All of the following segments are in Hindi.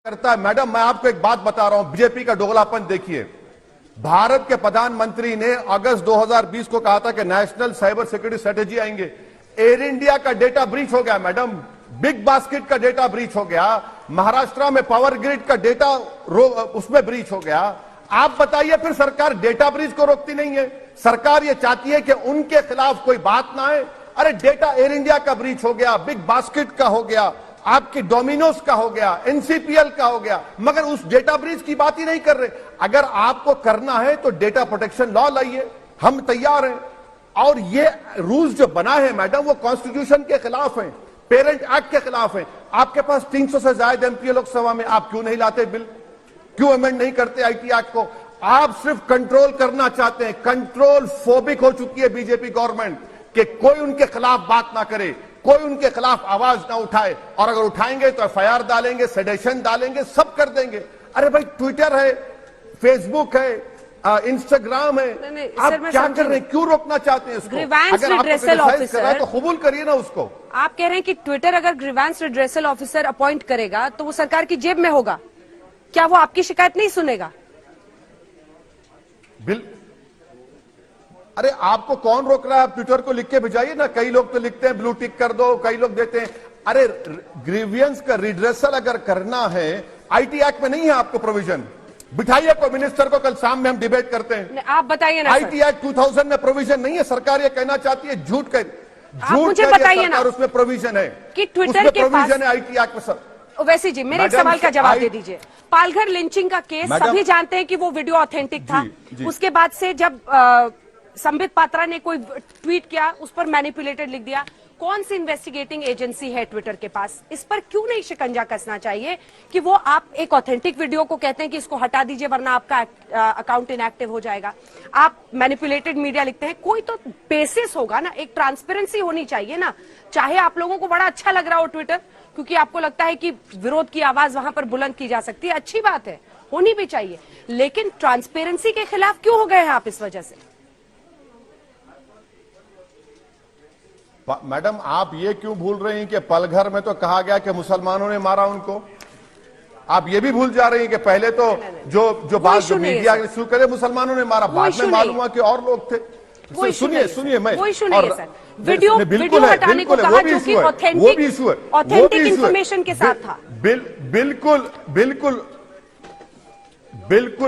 करता है। मैडम, मैं आपको एक बात बता रहा हूं, बीजेपी का दोगलापन देखिए। भारत के प्रधानमंत्री ने अगस्त 2020 को कहा था कि नेशनल साइबर सिक्योरिटी स्ट्रेटेजी आएंगे। एयर इंडिया का डेटा ब्रीच हो गया मैडम, बिग बास्केट का डेटा ब्रीच हो गया, महाराष्ट्र में पावर ग्रिड का डेटा उसमें ब्रीच हो गया। आप बताइए फिर सरकार डेटा ब्रीच को रोकती नहीं है? सरकार ये चाहती है कि उनके खिलाफ कोई बात ना आए। अरे डेटा एयर इंडिया का ब्रीच हो गया, बिग बास्केट का हो गया, आपकी डोमिनोज का हो गया, एनसीपीएल का हो गया, मगर उस डेटा ब्रीच की बात ही नहीं कर रहे। अगर आपको करना है तो डेटा प्रोटेक्शन लॉ लाइए, हम तैयार हैं। और ये रूल्स जो बना है मैडम, वो कॉन्स्टिट्यूशन के खिलाफ है, पेरेंट एक्ट के खिलाफ है। आपके पास 300 से ज्यादा एमपी लोकसभा में, आप क्यों नहीं लाते बिल? क्यों अमेंड नहीं करते आईटी एक्ट को? आप सिर्फ कंट्रोल करना चाहते हैं। कंट्रोल फोबिक हो चुकी है बीजेपी गवर्नमेंट कि कोई उनके खिलाफ बात ना करे, कोई उनके खिलाफ आवाज ना उठाए, और अगर उठाएंगे तो एफआईआर डालेंगे, सेडेशन डालेंगे, सब कर देंगे। अरे भाई, ट्विटर है, फेसबुक है, इंस्टाग्राम है, आप क्या कर रहे हैं? क्यों रोकना चाहते हैं इसको? ग्रीवेंस अगर रिड्रेसल ऑफिसर तो कबूल करिए ना उसको। आप कह रहे हैं कि ट्विटर अगर ग्रीवेंस रिड्रेसल ऑफिसर अपॉइंट करेगा तो वो सरकार की जेब में होगा, क्या वो आपकी शिकायत नहीं सुनेगा? अरे आपको कौन रोक रहा है? आप ट्विटर को लिख के भेजाइए ना। कई लोग तो लिखते हैं ब्लू टिक कर दो, कई लोग देते हैं। अरे ग्रीवियंस का रिड्रेसल अगर करना है, आईटी एक्ट में नहीं है आपको प्रोविजन। बिठाइए को मिनिस्टर को, कल शाम में हम डिबेट करते हैं। आप बताइए ना। आईटी एक्ट 2000 में प्रोविजन नहीं है। सरकार ये कहना चाहती है, झूठ मुझे बताइए ना, उसमें प्रोविजन है कि ट्विटर के प्रोविजन है आईटी एक्ट में। सर ओवैसी जी, मेरे एक सवाल का जवाब दे दीजिए। पालघर लिंचिंग का केस सभी जानते हैं कि वो वीडियो ऑथेंटिक था। उसके बाद से जब संबित पात्रा ने कोई ट्वीट किया, उस पर मैनिपुलेटेड लिख दिया। कौन सी इन्वेस्टिगेटिंग एजेंसी है ट्विटर के पास? इस पर क्यों नहीं शिकंजा कसना चाहिए कि वो आप एक ऑथेंटिक वीडियो को कहते हैं कि इसको हटा दीजिए वरना आपका अकाउंट इनएक्टिव हो जाएगा, आप मैनिपुलेटेड मीडिया लिखते हैं। कोई तो बेसिस होगा ना, एक ट्रांसपेरेंसी होनी चाहिए ना। चाहे आप लोगों को बड़ा अच्छा लग रहा हो ट्विटर, क्योंकि आपको लगता है कि विरोध की आवाज वहां पर बुलंद की जा सकती है, अच्छी बात है, होनी भी चाहिए, लेकिन ट्रांसपेरेंसी के खिलाफ क्यों हो गए हैं आप इस वजह से? मैडम, आप ये क्यों भूल रही हैं कि पलघर में तो कहा गया कि मुसलमानों ने मारा उनको? आप ये भी भूल जा रही हैं कि पहले तो जो बात जो मीडिया ने शुरू करे, मुसलमानों ने मारा, बाद में मालूम हुआ कि और लोग थे। सुनिए मैं, वीडियो हटाने को कहा जो कि ऑथेंटिक इंफॉर्मेशन के साथ था। बिल्कुल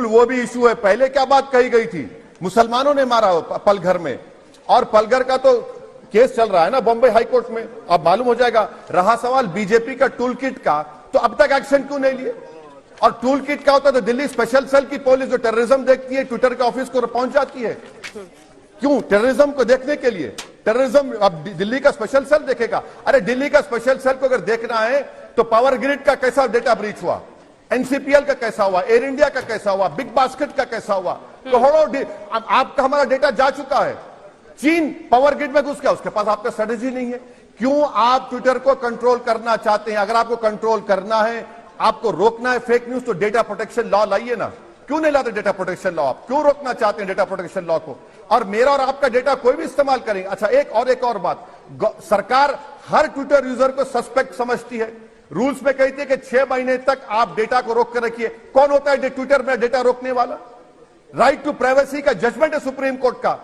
वो भी इशू है। पहले क्या बात कही गई थी? मुसलमानों ने मारा पलघर में, और पलघर का तो केस चल रहा है ना बॉम्बे हाई कोर्ट में, अब मालूम हो जाएगा। रहा सवाल बीजेपी का टूल किट का, तो अब तक एक्शन क्यों नहीं लिए? और टूल किट क्या होता है? तो दिल्ली स्पेशल सेल की पुलिस जो टेररिज्म देखती है, ट्विटर के ऑफिस को पहुंच जाती है। क्यों? टेररिज्म को देखने के लिए। टेररिज्म अब दिल्ली का स्पेशल सेल देखेगा। अरे दिल्ली का स्पेशल सेल को अगर देखना है तो पावर ग्रिड का कैसा डेटा ब्रीच हुआ, एनसीपीएल का कैसा हुआ, एयर इंडिया का कैसा हुआ, बिग बास्केट का कैसा हुआ, करोड़ों आपका हमारा डेटा जा चुका है। चीन पावर ग्रिड में घुस गया, उसके पास आपका स्ट्रेटेजी नहीं है। क्यों आप ट्विटर को कंट्रोल करना चाहते हैं? अगर आपको कंट्रोल करना है, आपको रोकना है फेक न्यूज, तो डेटा प्रोटेक्शन लॉ लाइए ना। क्यों नहीं लाते डेटा प्रोटेक्शन लॉ? आप क्यों रोकना चाहते हैं डेटा प्रोटेक्शन लॉ को? और मेरा और आपका डेटा कोई भी इस्तेमाल करेंगे। अच्छा, एक और बात, सरकार हर ट्विटर यूजर को सस्पेक्ट समझती है। रूल्स में कहती है कि 6 महीने तक आप डेटा को रोक कर रखिए। कौन होता है ट्विटर में डेटा रोकने वाला? राइट टू प्राइवेसी का जजमेंट है सुप्रीम कोर्ट का।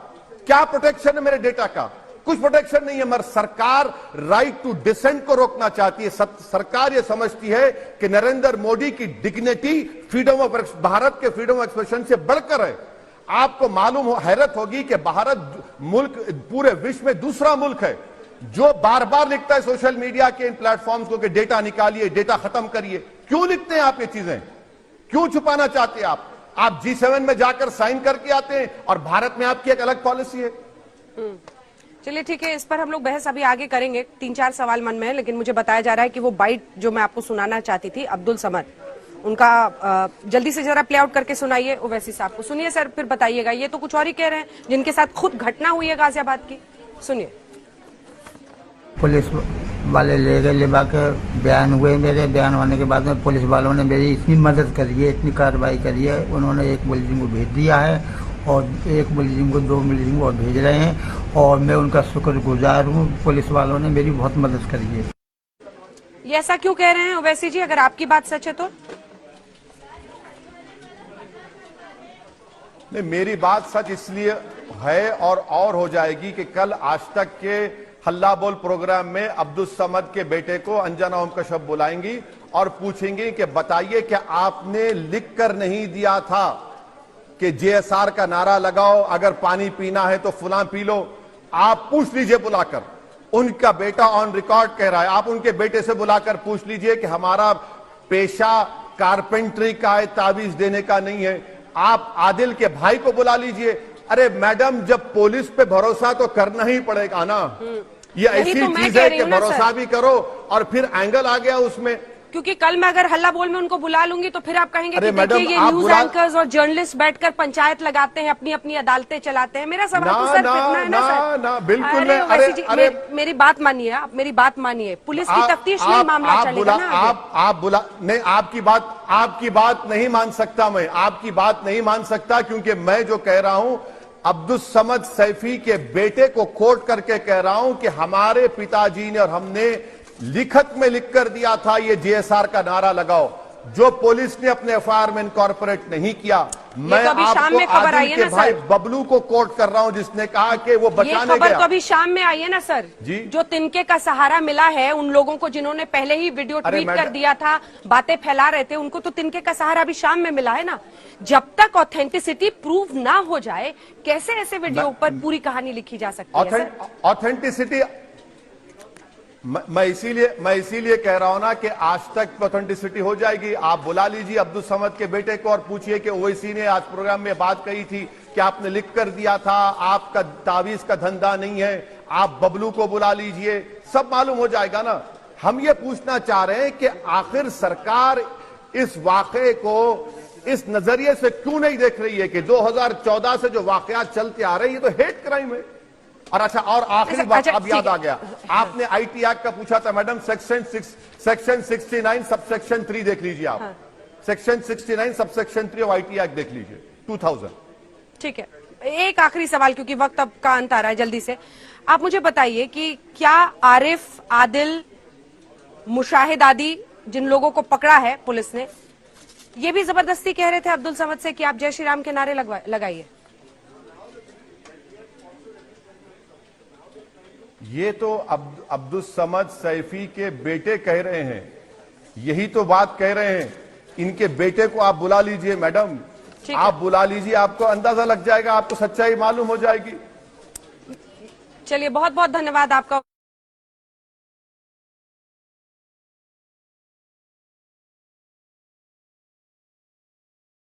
क्या प्रोटेक्शन है मेरे डेटा का? कुछ प्रोटेक्शन नहीं है। मगर सरकार राइट टू डिसेंट को रोकना चाहती है। सरकार ये समझती है कि नरेंद्र मोदी की डिग्निटी फ्रीडम ऑफ भारत के फ्रीडम ऑफ एक्सप्रेशन से बढ़कर है। आपको मालूम हो, हैरत होगी कि भारत मुल्क पूरे विश्व में दूसरा मुल्क है जो बार बार लिखता है सोशल मीडिया के इन प्लेटफॉर्म्स को कि डेटा निकालिए, डेटा खत्म करिए। क्यों लिखते हैं आप ये चीजें? क्यों छुपाना चाहते हैं आप? आप G7 में जाकर साइन करके आते हैं और भारत में आपकी एक अलग पॉलिसी है। चलिए ठीक है, इस पर हम लोग बहस अभी आगे करेंगे। 3-4 सवाल मन में है, लेकिन मुझे बताया जा रहा है कि वो बाइट जो मैं आपको सुनाना चाहती थी अब्दुल समद, उनका जल्दी से जरा प्ले आउट करके सुनाइए ओवैसी साहब को। सुनिए सर, फिर बताइएगा। ये तो कुछ और ही कह रहे हैं जिनके साथ खुद घटना हुई है गाजियाबाद की। सुनिए। पुलिस वाले ले गए, ले के बयान हुए। मेरे बयान होने के बाद में पुलिस वालों ने मेरी इतनी मदद करी है, इतनी कार्रवाई करी है। उन्होंने एक मुलजिम को भेज दिया है और एक मुलजिम को, 2 मुलजिम को और भेज रहे हैं, और मैं उनका शुक्रगुजार हूँ। पुलिस वालों ने मेरी बहुत मदद करी है। ये ऐसा क्यों कह रहे हैं ओवैसी जी, अगर आपकी बात सच है तो? नहीं, मेरी बात सच इसलिए है और हो जाएगी कि कल आज तक के हल्ला बोल प्रोग्राम में अब्दुल समद के बेटे को अंजना ओम कश्यप बुलाएंगी और पूछेंगी कि बताइए क्या आपने लिख कर नहीं दिया था कि जेएसआर का नारा लगाओ, अगर पानी पीना है तो फुला पी लो। आप पूछ लीजिए बुलाकर, उनका बेटा ऑन रिकॉर्ड कह रहा है, आप उनके बेटे से बुलाकर पूछ लीजिए कि हमारा पेशा कारपेंटरी का है, ताबीज देने का नहीं है। आप आदिल के भाई को बुला लीजिए। अरे मैडम, जब पुलिस पे भरोसा तो करना ही पड़ेगा ना। ये ऐसी चीज है कि भरोसा भी करो और फिर एंगल आ गया उसमें। क्योंकि कल मैं अगर हल्ला बोल में उनको बुला लूंगी तो फिर आप कहेंगे कि देखिए ये न्यूज एंकर्स और जर्नलिस्ट बैठकर पंचायत लगाते हैं, अपनी अपनी अदालतें चलाते हैं। मेरा सवाल तो सिर्फ इतना है ना सर। ना बिल्कुल अरे मेरी बात मानिए, आप मेरी बात मानिए। पुलिस की तफ्तीश में मामला चलेगा ना। आप बुला नहीं, आपकी बात नहीं मान सकता मैं, आपकी बात नहीं मान सकता, क्योंकि मैं जो कह रहा हूं अब्दुल समद सैफी के बेटे को कोट करके कह रहा हूं कि हमारे पिताजी ने और हमने लिखत में लिख कर दिया था ये जेएसआर का नारा लगाओ, जो पुलिस ने अपने एफआईआर में इनकॉर्पोरेट नहीं किया। मैं आपको आदिल के भाई बबलू को कोट कर रहा हूं जिसने कहा कि वो बचाने गया। खबर तो अभी शाम में आई है ना सर जी। जो तिनके का सहारा मिला है उन लोगों को जिन्होंने पहले ही वीडियो ट्वीट कर दिया था, बातें फैला रहे थे, उनको तो तिनके का सहारा अभी शाम में मिला है ना। जब तक ऑथेंटिसिटी प्रूव ना हो जाए कैसे ऐसे वीडियो पर पूरी कहानी लिखी जा सकती है? ऑथेंटिसिटी मैं इसीलिए कह रहा हूं ना कि आज तक ऑथेंटिसिटी हो जाएगी। आप बुला लीजिए अब्दुल समद के बेटे को और पूछिए कि ओवैसी ने आज प्रोग्राम में बात कही थी कि आपने लिख कर दिया था, आपका तावीज का धंधा नहीं है। आप बबलू को बुला लीजिए, सब मालूम हो जाएगा ना। हम ये पूछना चाह रहे हैं कि आखिर सरकार इस वाकये को इस नजरिए से क्यों नहीं देख रही है कि 2014 से जो वाकयात चलते आ रहे हैं ये तो हेट क्राइम है। और अच्छा, और आखिरी बात अब याद आ गया, आपने आईटी एक्ट का पूछा था मैडम, सेक्शन 69 सबसेक्शन 3 देख लीजिए आप। Section 69 subsection 3 of IT act देख लीजिए 2000। ठीक है, एक आखिरी सवाल क्योंकि वक्त अब का अंत आ रहा है, जल्दी से आप मुझे बताइए कि क्या आरिफ, आदिल, मुशाहिद आदि जिन लोगों को पकड़ा है पुलिस ने, ये भी जबरदस्ती कह रहे थे अब्दुल समद से कि आप जय श्री राम के नारे लगाइए? ये तो अब्दुल समद सैफी के बेटे कह रहे हैं, यही तो बात कह रहे हैं। इनके बेटे को आप बुला लीजिए मैडम, आप बुला लीजिए, आपको अंदाजा लग जाएगा, आपको सच्चाई मालूम हो जाएगी। चलिए, बहुत बहुत धन्यवाद आपका।